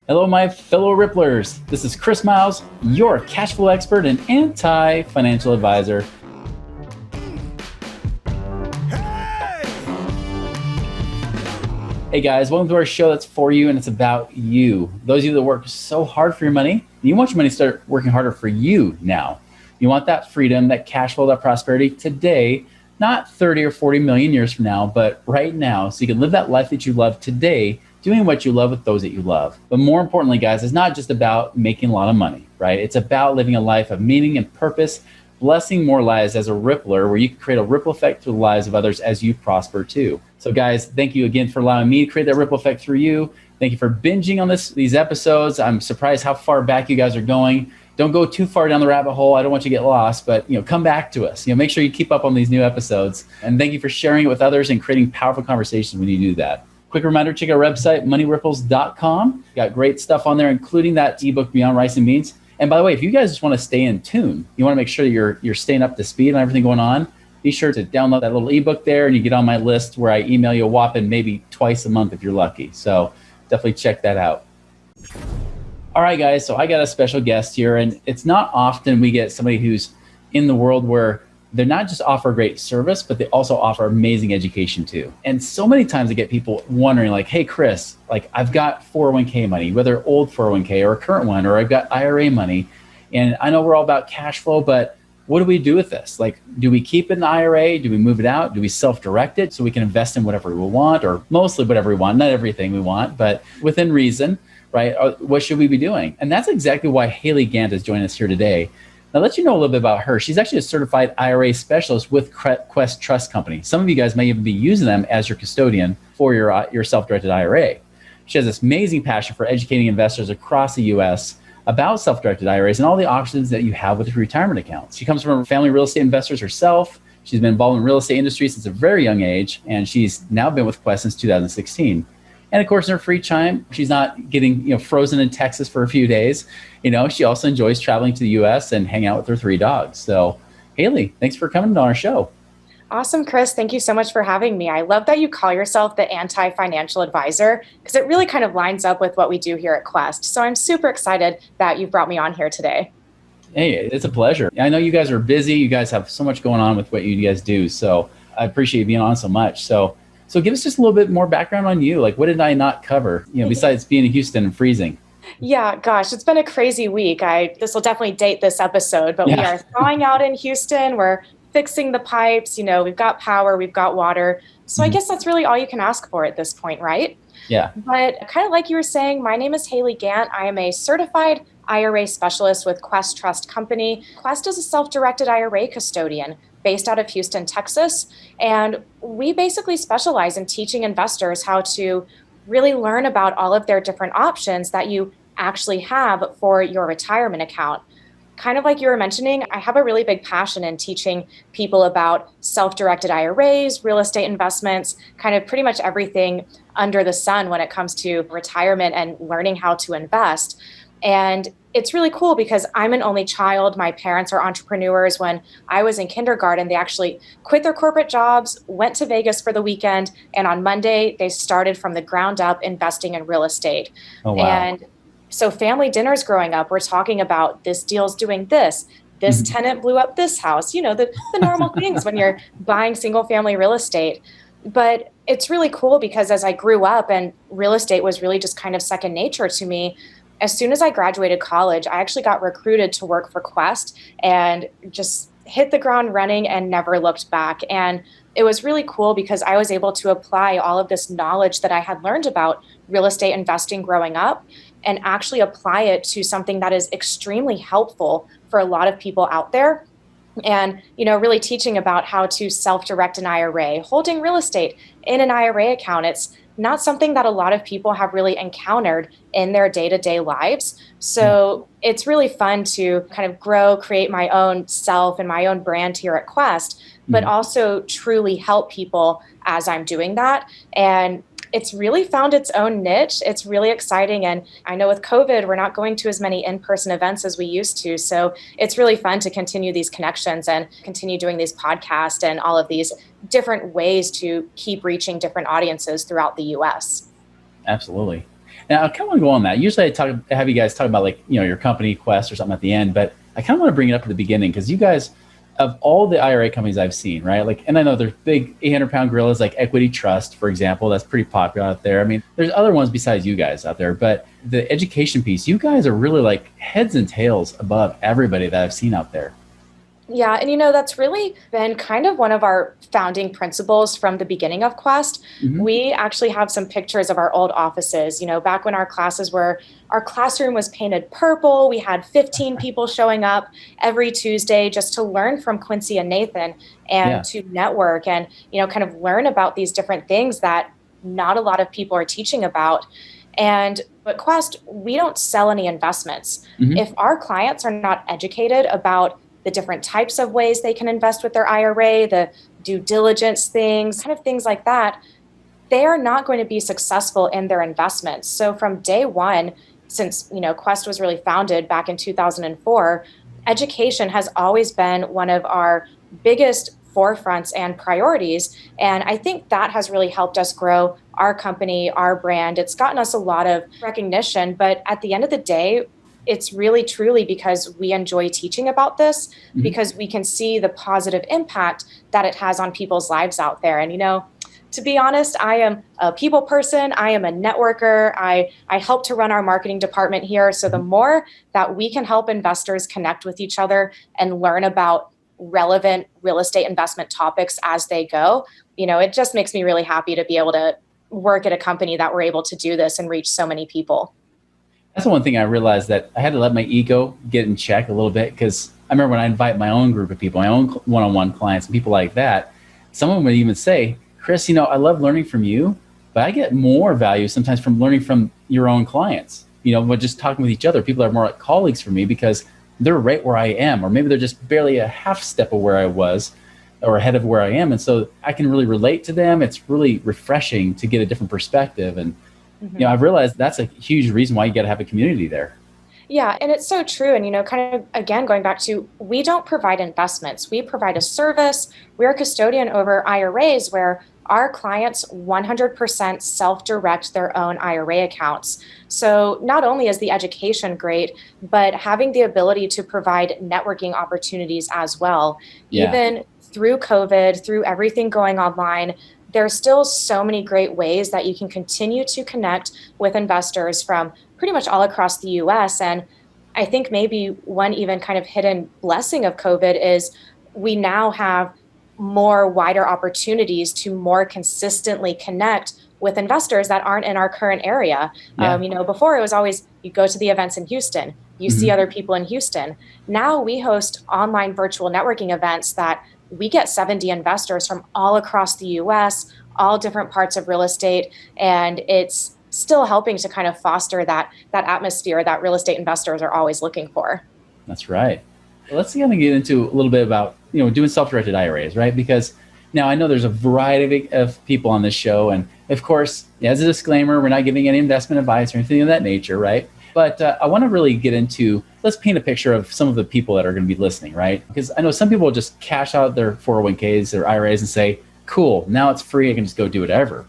Hello, my fellow Ripplers. This is Chris Miles, your cash flow expert and anti-financial advisor. Hey guys, welcome to our show that's for you and it's about you. Those of you that work so hard for your money, you want your money to start working harder for you now. You want that freedom, that cash flow, that prosperity today, not 30 or 40 million years from now, but right now, so you can live that life that you love today, doing what you love with those that you love. But more importantly, guys, it's not just about making a lot of money, right? It's about living a life of meaning and purpose, blessing more lives as a rippler, where you can create a ripple effect through the lives of others as you prosper too. So guys, thank you again for allowing me to create that ripple effect through you. Thank you for binging on these episodes. I'm surprised how far back you guys are going. Don't go too far down the rabbit hole. I don't want you to get lost, but come back to us. Make sure you keep up on these new episodes. And thank you for sharing it with others and creating powerful conversations when you do that. Quick reminder, check our website, moneyripples.com. Got great stuff on there, including that ebook, Beyond Rice and Beans. And by the way, if you guys just want to stay in tune, you want to make sure that you're staying up to speed on everything going on, be sure to download that little ebook there and you get on my list where I email you a whopping maybe twice a month if you're lucky. So definitely check that out. All right, guys, so I got a special guest here, and it's not often we get somebody who's in the world where they're not just offer great service, but they also offer amazing education too. And so many times I get people wondering like, hey, Chris, like I've got 401k money, whether old 401k or a current one, or I've got IRA money. And I know we're all about cash flow, but what do we do with this? Like, do we keep it in the IRA? Do we move it out? Do we self-direct it so we can invest in whatever we want, or mostly whatever we want, not everything we want, but within reason, right? What should we be doing? And that's exactly why Haley Gant is joining us here today. Now, let you know a little bit about her. She's actually a certified IRA specialist with Quest Trust Company. Some of you guys may even be using them as your custodian for your self-directed IRA. She has this amazing passion for educating investors across the U.S. about self-directed IRAs and all the options that you have with your retirement accounts. She comes from family real estate investors herself. She's been involved in the real estate industry since a very young age, and she's now been with Quest since 2016. And of course, in her free time, she's not getting frozen in Texas for a few days. She also enjoys traveling to the U.S. and hang out with her 3 dogs. So, Haley, thanks for coming on our show. Awesome, Chris. Thank you so much for having me. I love that you call yourself the anti-financial advisor because it really kind of lines up with what we do here at Quest. So I'm super excited that you've brought me on here today. Hey, it's a pleasure. I know you guys are busy. You guys have so much going on with what you guys do. So I appreciate you being on so much. So give us just a little bit more background on you. Like, what did I not cover, besides being in Houston and freezing? Yeah, gosh, it's been a crazy week. This will definitely date this episode, but we are thawing out in Houston. We're fixing the pipes. We've got power, we've got water. So I guess that's really all you can ask for at this point, right? Yeah. But kind of like you were saying, my name is Haley Gant. I am a certified IRA specialist with Quest Trust Company. Quest is a self-directed IRA custodian based out of Houston, Texas. And we basically specialize in teaching investors how to really learn about all of their different options that you actually have for your retirement account. Kind of like you were mentioning, I have a really big passion in teaching people about self-directed IRAs, real estate investments, kind of pretty much everything under the sun when it comes to retirement and learning how to invest. And it's really cool because I'm an only child. My parents are entrepreneurs. When I was in kindergarten, they actually quit their corporate jobs, went to Vegas for the weekend, and on Monday, they started from the ground up investing in real estate. Oh, wow. And so family dinners growing up, we're talking about this deal's doing this. This tenant blew up this house, the normal things when you're buying single family real estate. But it's really cool because as I grew up and real estate was really just kind of second nature to me, as soon as I graduated college, I actually got recruited to work for Quest and just hit the ground running and never looked back. And it was really cool because I was able to apply all of this knowledge that I had learned about real estate investing growing up and actually apply it to something that is extremely helpful for a lot of people out there. And, really teaching about how to self-direct an IRA, holding real estate in an IRA account. It's not something that a lot of people have really encountered in their day-to-day lives. So it's really fun to kind of grow, create my own self and my own brand here at Quest, but also truly help people as I'm doing that. And it's really found its own niche. It's really exciting. And I know with COVID, we're not going to as many in-person events as we used to. So it's really fun to continue these connections and continue doing these podcasts and all of these different ways to keep reaching different audiences throughout the US. Absolutely. Now, I kind of want to go on that. Usually have you guys talk about like, your company Quest or something at the end, but I kind of want to bring it up at the beginning because you guys, of all the IRA companies I've seen, right? Like, and I know there's big 800-pound gorillas like Equity Trust, for example. That's pretty popular out there. I mean, there's other ones besides you guys out there, but the education piece, you guys are really like heads and tails above everybody that I've seen out there. Yeah, and that's really been kind of one of our founding principles from the beginning of Quest. Hmm. We actually have some pictures of our old offices, back when our classroom was painted purple. We had 15 people showing up every Tuesday just to learn from Quincy and Nathan and Yeah. to network and, kind of learn about these different things that not a lot of people are teaching about. But Quest, we don't sell any investments. Hmm. If our clients are not educated about the different types of ways they can invest with their IRA, the due diligence things, kind of things like that, they are not going to be successful in their investments. So from day one, since Quest was really founded back in 2004, education has always been one of our biggest forefronts and priorities. And I think that has really helped us grow our company, our brand. It's gotten us a lot of recognition, but at the end of the day, it's really truly because we enjoy teaching about this, Hmm. because we can see the positive impact that it has on people's lives out there. And to be honest, I am a people person. I am a networker. I help to run our marketing department here. So the more that we can help investors connect with each other and learn about relevant real estate investment topics as they go, it just makes me really happy to be able to work at a company that we're able to do this and reach so many people. That's the one thing I realized that I had to let my ego get in check a little bit because I remember when I invite my own group of people, my own one-on-one clients and people like that, some of them would even say, Chris, I love learning from you, but I get more value sometimes from learning from your own clients, but just talking with each other. People are more like colleagues for me because they're right where I am, or maybe they're just barely a half step of where I was or ahead of where I am. And so I can really relate to them. It's really refreshing to get a different perspective. And Mhm. I've realized that's a huge reason why you got to have a community there. Yeah, and it's so true. And, kind of again, going back to, we don't provide investments, we provide a service. We're a custodian over IRAs where our clients 100% self direct their own IRA accounts. So not only is the education great, but having the ability to provide networking opportunities as well. Yeah. Even through COVID, through everything going online, there's still so many great ways that you can continue to connect with investors from pretty much all across the US. And I think maybe one even kind of hidden blessing of COVID is we now have more wider opportunities to more consistently connect with investors that aren't in our current area. Yeah. Before it was always you go to the events in Houston, you see Hmm. other people in Houston. Now we host online virtual networking events that we get 70 investors from all across the US, all different parts of real estate. And it's still helping to kind of foster that atmosphere that real estate investors are always looking for. That's right. Let's kind of get into a little bit about doing self-directed IRAs, right? Because now I know there's a variety of people on this show, and of course, as a disclaimer, we're not giving any investment advice or anything of that nature, right? But I want to really get into, let's paint a picture of some of the people that are going to be listening, right? Because I know some people will just cash out their 401ks, their IRAs, and say, "Cool, now it's free. I can just go do whatever."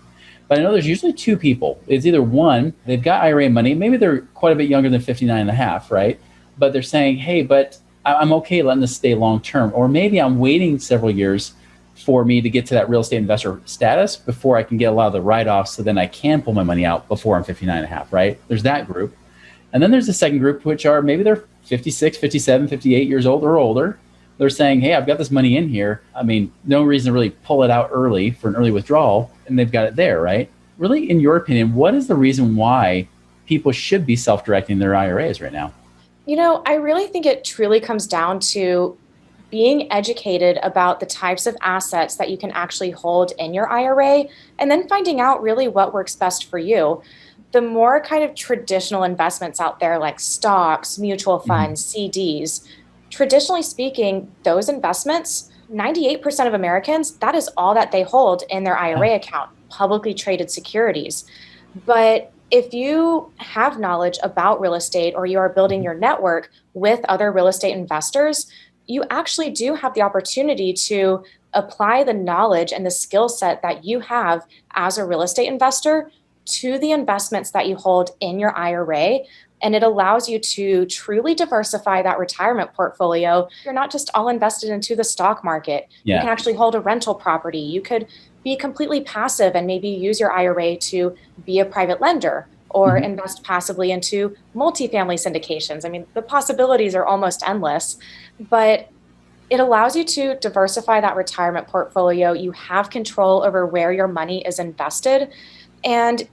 But I know there's usually two people. It's either one, they've got IRA money, maybe they're quite a bit younger than 59 and a half, right? But they're saying, hey, but I'm okay letting this stay long term. Or maybe I'm waiting several years for me to get to that real estate investor status before I can get a lot of the write-offs so then I can pull my money out before I'm 59 and a half, right? There's that group. And then there's the second group, which are maybe they're 56, 57, 58 years old or older. They're saying, hey, I've got this money in here. I mean, no reason to really pull it out early for an early withdrawal. And they've got it there, right? Really, in your opinion, what is the reason why people should be self-directing their IRAs right now? I really think it truly comes down to being educated about the types of assets that you can actually hold in your IRA and then finding out really what works best for you. The more kind of traditional investments out there, like stocks, mutual Mm-hmm. funds, CDs, traditionally speaking, those investments, 98% of Americans, that is all that they hold in their Yeah. IRA account, publicly traded securities. But if you have knowledge about real estate or you are building Mm-hmm. your network with other real estate investors, you actually do have the opportunity to apply the knowledge and the skill set that you have as a real estate investor to the investments that you hold in your IRA. And it allows you to truly diversify that retirement portfolio. You're not just all invested into the stock market. You can Yeah. actually hold a rental property. You could be completely passive and maybe use your IRA to be a private lender or Mhm. invest passively into multifamily syndications. I mean, the possibilities are almost endless, but it allows you to diversify that retirement portfolio. You have control over where your money is invested. And,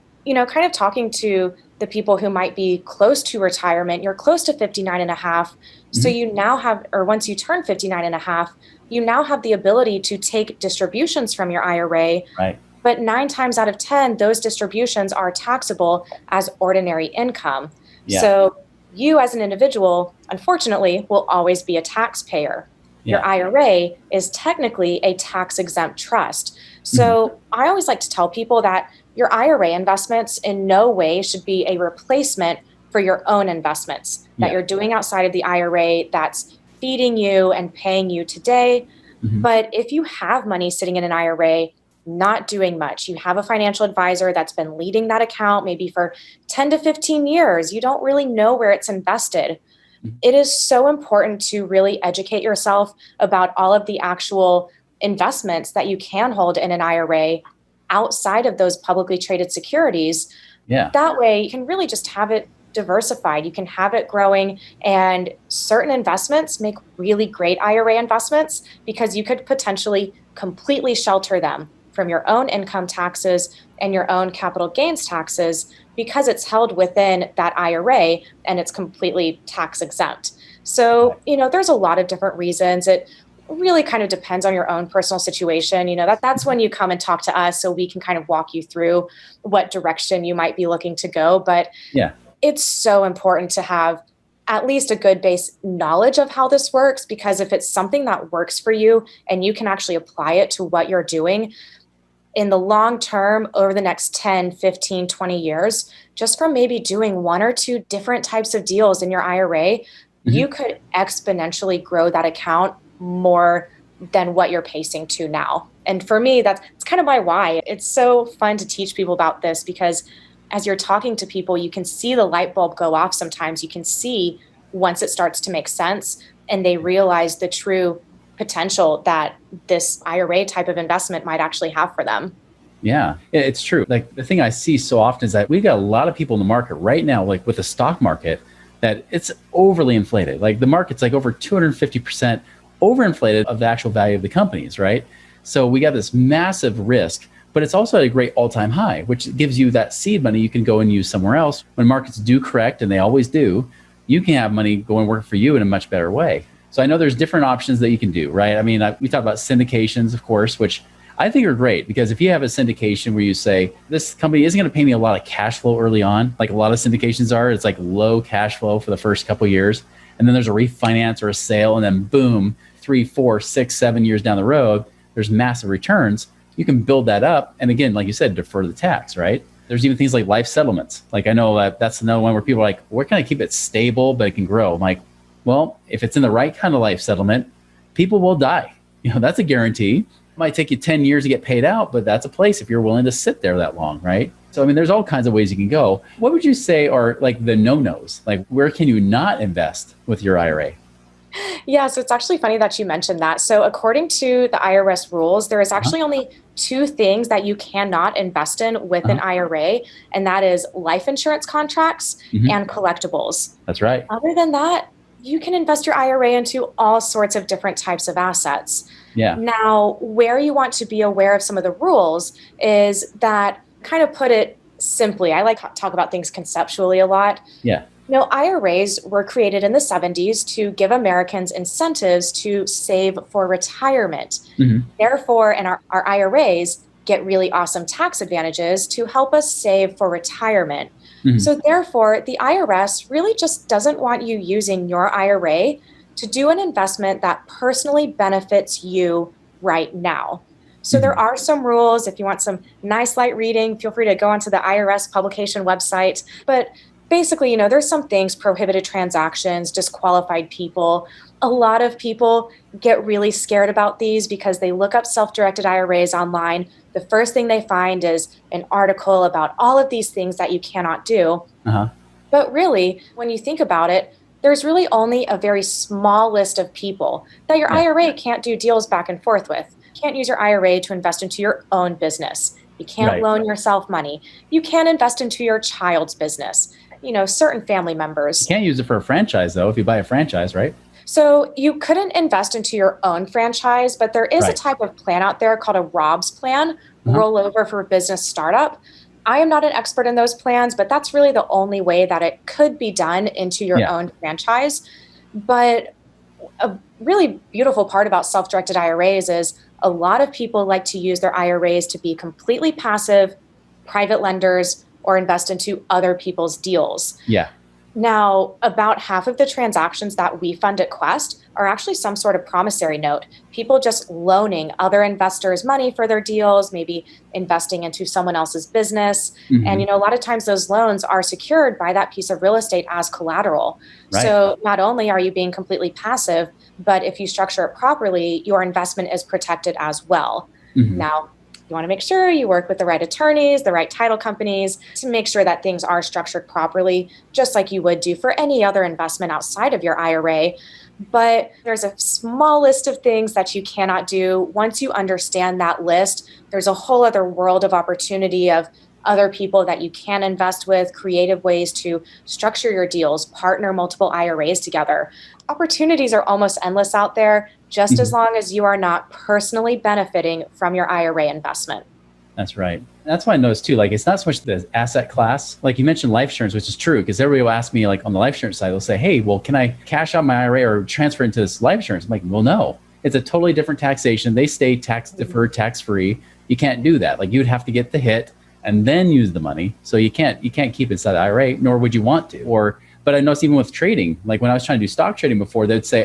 kind of talking to the people who might be close to retirement, you're close to 59 and a half. So Mhm. you now have, or once you turn 59 and a half, you now have the ability to take distributions from your IRA. Right. But 9 times out of 10, those distributions are taxable as ordinary income. Yeah. So you as an individual, unfortunately, will always be a taxpayer. Your Yeah. IRA is technically a tax exempt trust. Mhm. So I always like to tell people that your IRA investments in no way should be a replacement for your own investments that Yeah. you're doing outside of the IRA that's feeding you and paying you today. Mhm. But if you have money sitting in an IRA, not doing much, you have a financial advisor that's been leading that account maybe for 10 to 15 years, you don't really know where it's invested. Mhm. It is so important to really educate yourself about all of the actual investments that you can hold in an IRA outside of those publicly traded securities. Yeah. That way, you can really just have it diversified. You can have it growing, and certain investments make really great IRA investments because you could potentially completely shelter them from your own income taxes and your own capital gains taxes because it's held within that IRA and it's completely tax exempt. Right. So, there's a lot of different reasons. It really kind of depends on your own personal situation. That's Mhm. when you come and talk to us so we can kind of walk you through what direction you might be looking to go. But Yeah. it's so important to have at least a good base knowledge of how this works, because if it's something that works for you and you can actually apply it to what you're doing in the long term over the next 10, 15, 20 years, just from maybe doing one or two different types of deals in your IRA, you Mhm. could exponentially grow that account more than what you're pacing to now. And for me, it's kind of my why. It's so fun to teach people about this because as you're talking to people, you can see the light bulb go off sometimes. You can see once it starts to make sense and they realize the true potential that this IRA type of investment might actually have for them. Yeah, it's true. Like the thing I see so often is that we've got a lot of people in the market right now, like with the stock market, that it's overly inflated. Like the market's like over 250% overinflated of the actual value of the companies, right? So we got this massive risk, but it's also at a great all-time high, which gives you that seed money you can go and use somewhere else. When markets do correct, and they always do, you can have money go and work for you in a much better way. So I know there's different options that you can do, right? I mean, we talk about syndications, of course, which I think are great because if you have a syndication where you say, this company isn't going to pay me a lot of cash flow early on, like a lot of syndications are, it's like low cash flow for the first couple of years. And then there's a refinance or a sale. And then boom, 3, 4, 6, 7 years down the road, there's massive returns. You can build that up. And again, like you said, defer the tax, right? There's even things like life settlements. Like I know that that's another one where people are like, where can I keep it stable, but it can grow? I'm like, well, if it's in the right kind of life settlement, people will die. That's a guarantee. It might take you 10 years to get paid out, but that's a place if you're willing to sit there that long, right? So, I mean, there's all kinds of ways you can go. What would you say are like the no-nos? Like, where can you not invest with your IRA? Yeah, so it's actually funny that you mentioned that. So, according to the IRS rules, there is Uh-huh. actually only two things that you cannot invest in with an Uh-huh. IRA, and that is life insurance contracts Hmm. and collectibles. That's right. Other than that, you can invest your IRA into all sorts of different types of assets. Yeah. Now, where you want to be aware of some of the rules is that, kind of put it simply, I like to talk about things conceptually a lot. Yeah. IRAs were created in the 70s to give Americans incentives to save for retirement. Hmm. Therefore, and our IRAs get really awesome tax advantages to help us save for retirement. Hmm. So, therefore, the IRS really just doesn't want you using your IRA to do an investment that personally benefits you right now. So, there Hmm. are some rules. If you want some nice light reading, feel free to go onto the IRS publication website. But basically, there's some things, prohibited transactions, disqualified people. A lot of people get really scared about these because they look up self-directed IRAs online. The first thing they find is an article about all of these things that you cannot do. Uh-huh. But really, when you think about it, there's really only a very small list of people that your Yeah. IRA can't do deals back and forth with. You can't use your IRA to invest into your own business. You can't Right. loan yourself money. You can't invest into your child's business, certain family You members. can't use it for a franchise though if you buy a franchise, right? So you couldn't invest into your own franchise, but there is a Right. type of plan out there called a ROBS plan, Uh-huh. rollover for business startup. I am not an expert in those plans, but that's really the only way that it could be done into your Yeah. own franchise. But a really beautiful part about self-directed IRAs is a lot of people like to use their IRAs to be completely passive, private lenders, or invest into other people's deals. Yeah. Now, about half of the transactions that we fund at Quest are actually some sort of promissory note. People just loaning other investors money for their deals, maybe investing into someone else's business. And, Hmm. a lot of times those loans are secured by that piece of real estate as collateral. Right. So not only are you being completely passive, but if you structure it properly, your investment is protected as well. Hmm. Now, you want to make sure you work with the right attorneys, the right title companies to make sure that things are structured properly, just like you would do for any other investment outside of your IRA. But there's a small list of things that you cannot do. Once you understand that list, there's a whole other world of opportunity of other people that you can invest with, creative ways to structure your deals, partner multiple IRAs together. Opportunities are almost endless out there, just as Hmm. long as you are not personally benefiting from your IRA investment. That's right. That's why I noticed too. Like, it's not so much the asset class. Like you mentioned, life insurance, which is true, because everybody will ask me, like on the life insurance side, they'll say, "Hey, well, can I cash out my IRA or transfer into this life insurance?" I'm like, "Well, no. It's a totally different taxation. They stay tax deferred, tax free. You can't do that. Like, you'd have to get the hit and then use the money. So you can't keep it inside the IRA, nor would you want to. Or but I noticed even with trading, like when I was trying to do stock trading before, they'd say,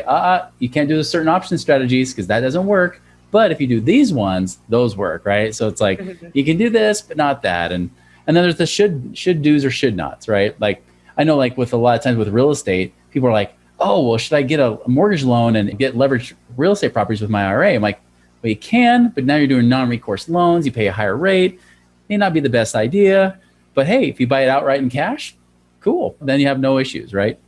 you can't do the certain option strategies because that doesn't work. But if you do these ones, those work, right? So it's like Mhm. you can do this, but not that. And then there's the should do's or should nots, right? Like I know, like with a lot of times with real estate, people are like, "Oh, well, should I get a mortgage loan and get leveraged real estate properties with my IRA?" I'm like, "Well, you can, but now you're doing non-recourse loans. You pay a higher rate. May not be the best idea. But hey, if you buy it outright in cash, cool. Then you have no issues, right?"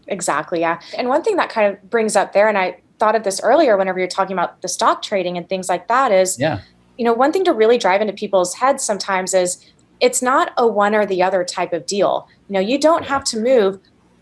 Exactly. Yeah. And one thing that kind of brings up there, and I thought of this earlier whenever you're talking about the stock trading and things like that, is, Yeah. one thing to really drive into people's heads sometimes is it's not a one or the other type of deal. You don't Yeah. have to move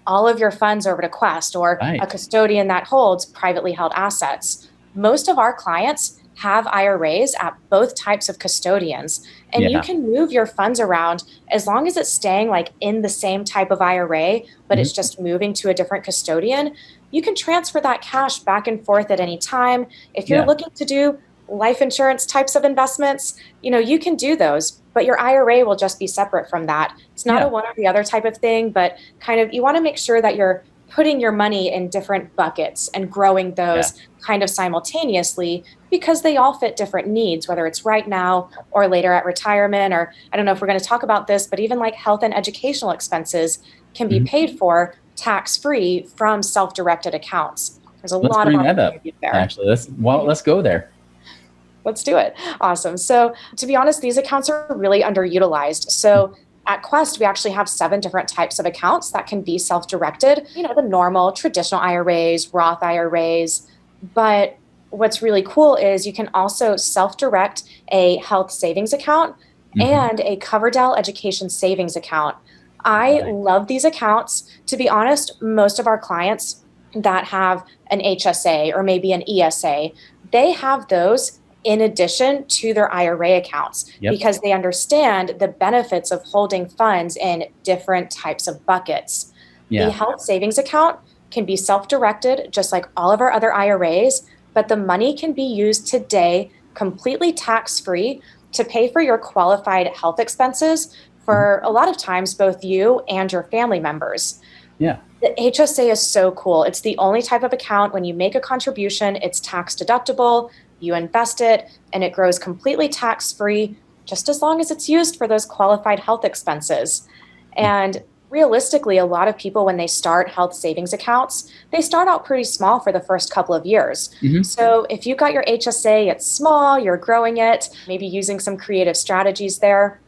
all of your funds over to Quest or a Right. custodian that holds privately held assets. Most of our clients have IRAs at both types of custodians, and you Yeah. can move your funds around as long as it's staying like in the same type of IRA, but it's Mhm. just moving to a different custodian. You can transfer that cash back and forth at any time. If you're Yeah. looking to do life insurance types of investments, you can do those, but your IRA will just be separate from that. It's not a Yeah. one or the other type of thing, but kind of you want to make sure that you're putting your money in different buckets and growing Yeah. those kind of simultaneously because they all fit different needs, whether it's right now or later at retirement. Or I don't know if we're going to talk about this, but even like health and educational expenses can be Mhm. paid for tax free from self directed accounts. There's a Let's lot of bring that up. opportunity there. Actually, let's go there. Let's do it. Awesome. So, to be honest, these accounts are really underutilized. So, at Quest, we actually have 7 different types of accounts that can be self directed, the normal traditional IRAs, Roth IRAs. But what's really cool is you can also self direct a health savings account Mhm. and a Coverdell education savings account. I Right. love these accounts. To be honest, most of our clients that have an HSA or maybe an ESA, they have those in addition to their IRA accounts Yep. because they understand the benefits of holding funds in different types of buckets. The Yeah. health savings account can be self directed, just like all of our other IRAs, but the money can be used today completely tax free to pay for your qualified health expenses Mhm. for a lot of times, both you and your family members. Yeah. The HSA is so cool. It's the only type of account when you make a contribution, it's tax deductible, you invest it, and it grows completely tax free, just as long as it's used for those qualified health expenses. And realistically, a lot of people, when they start health savings accounts, they start out pretty small for the first couple of years. Hmm. So if you got your HSA, it's small, you're growing it, maybe using some creative strategies there.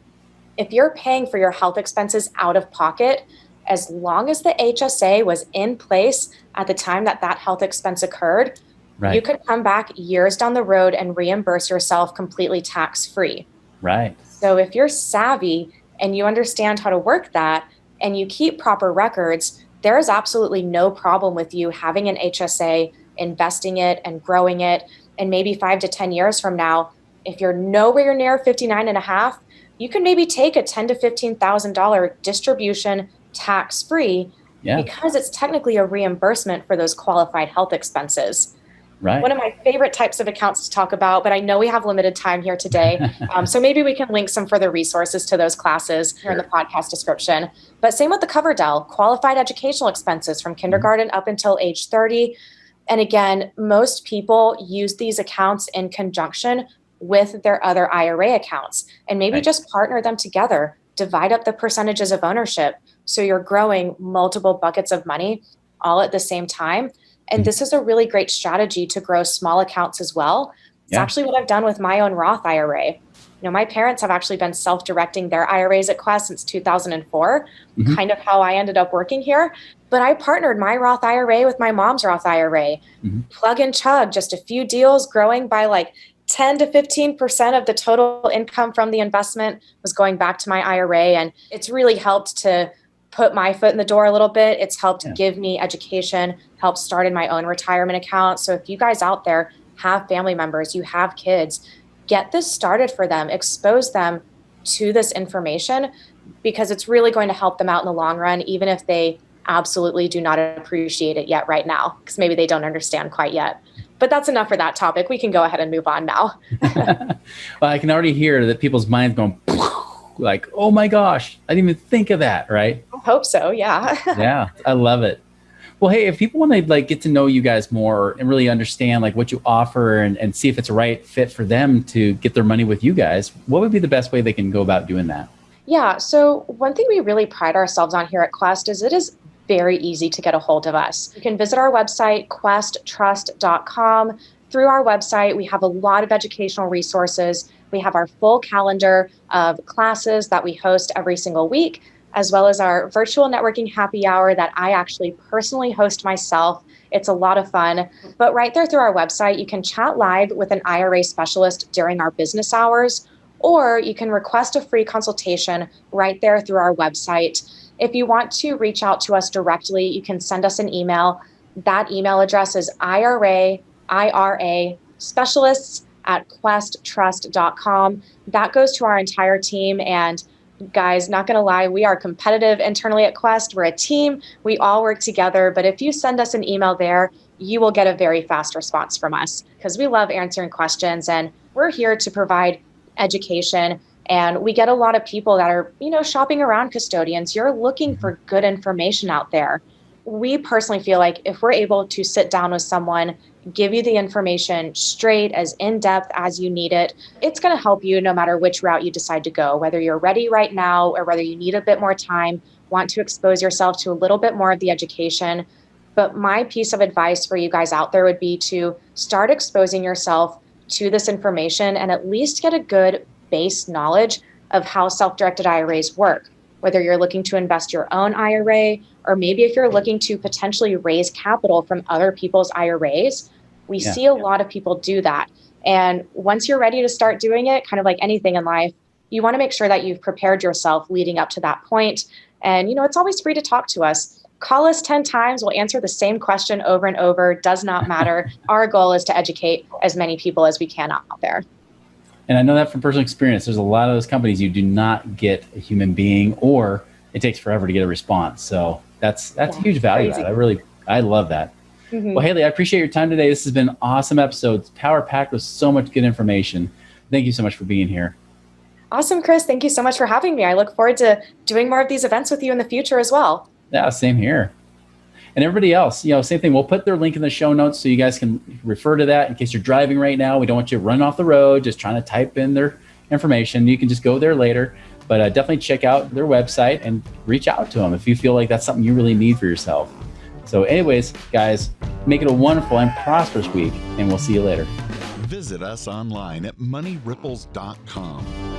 If you're paying for your health expenses out of pocket, as long as the HSA was in place at the time that that health expense occurred, you Right. could come back years down the road and reimburse yourself completely tax free. Right. So if you're savvy and you understand how to work that and you keep proper records, there is absolutely no problem with you having an HSA, investing it and growing it. And maybe 5 to 10 years from now, if you're nowhere near 59 and a half, you can maybe take a $10,000 to $15,000 distribution tax free Yeah. because it's technically a reimbursement for those qualified health expenses. Right. One of my favorite types of accounts to talk about, but I know we have limited time here today. So maybe we can link some further resources to those classes here in the Sure. podcast description. But same with the cover Dell, qualified educational expenses from Mhm. kindergarten up until age 30. And again, most people use these accounts in conjunction with their other IRA accounts and maybe Right. just partner them together, divide up the percentages of ownership. So you're growing multiple buckets of money all at the same time. And Mhm. this is a really great strategy to grow small accounts as well. It's Yeah. actually what I've done with my own Roth IRA. My parents have actually been self-directing their IRAs at Quest since 2004, Hmm. kind of how I ended up working here. But I partnered my Roth IRA with my mom's Roth IRA. Hmm. Plug and chug, just a few deals growing by like 10 to 15% of the total income from the investment was going back to my IRA. And it's really helped to put my foot in the door a little bit. It's helped Yeah. give me education, helped start in my own retirement account. So if you guys out there have family members, you have kids, get this started for them, expose them to this information because it's really going to help them out in the long run, even if they absolutely do not appreciate it yet right now, because maybe they don't understand quite yet. But that's enough for that topic. We can go ahead and move on now. Well, I can already hear that people's minds going like, oh my gosh, I didn't even think of that. Right. I hope so. Yeah. Yeah. I love it. Well, hey, if people want to like get to know you guys more and really understand like what you offer and see if it's a right fit for them to get their money with you guys, what would be the best way they can go about doing that? Yeah. So, one thing we really pride ourselves on here at Quest is it is very easy to get a hold of us. You can visit our website, questtrust.com. Through our website, we have a lot of educational resources. We have our full calendar of classes that we host every single week, as well as our virtual networking happy hour that I actually personally host myself. It's a lot of fun. But right there through our website, you can chat live with an IRA specialist during our business hours, or you can request a free consultation right there through our website. If you want to reach out to us directly, you can send us an email. That email address is IRA specialists at questtrust.com. That goes to our entire team. And guys, not going to lie, we are competitive internally at Quest. We're a team. We all work together. But if you send us an email there, you will get a very fast response from us because we love answering questions and we're here to provide education. And we get a lot of people that are, shopping around custodians. You're looking Mhm. for good information out there. We personally feel like if we're able to sit down with someone, give you the information straight, as in depth as you need it, it's going to help you no matter which route you decide to go, whether you're ready right now or whether you need a bit more time, want to expose yourself to a little bit more of the education. But my piece of advice for you guys out there would be to start exposing yourself to this information and at least get a good base knowledge of how self-directed IRAs work, whether you're looking to invest your own IRA, or maybe if you're looking to potentially raise capital from other people's IRAs. We Yeah. see a lot of people do that. And once you're ready to start doing it, kind of like anything in life, you want to make sure that you've prepared yourself leading up to that point. And, it's always free to talk to us. Call us 10 times. We'll answer the same question over and over. Does not matter. Our goal is to educate as many people as we can out there. And I know that from personal experience. There's a lot of those companies you do not get a human being, or it takes forever to get a response. So that's a huge value. Crazy. I love that. Mm-hmm. Well, Haley, I appreciate your time today. This has been an awesome episode. It's power packed with so much good information. Thank you so much for being here. Awesome, Chris. Thank you so much for having me. I look forward to doing more of these events with you in the future as well. Yeah, same here. And everybody else, same thing. We'll put their link in the show notes so you guys can refer to that in case you're driving right now. We don't want you to run off the road just trying to type in their information. You can just go there later. But definitely check out their website and reach out to them if you feel like that's something you really need for yourself. So anyways, guys, make it a wonderful and prosperous week, and we'll see you later. Visit us online at moneyripples.com.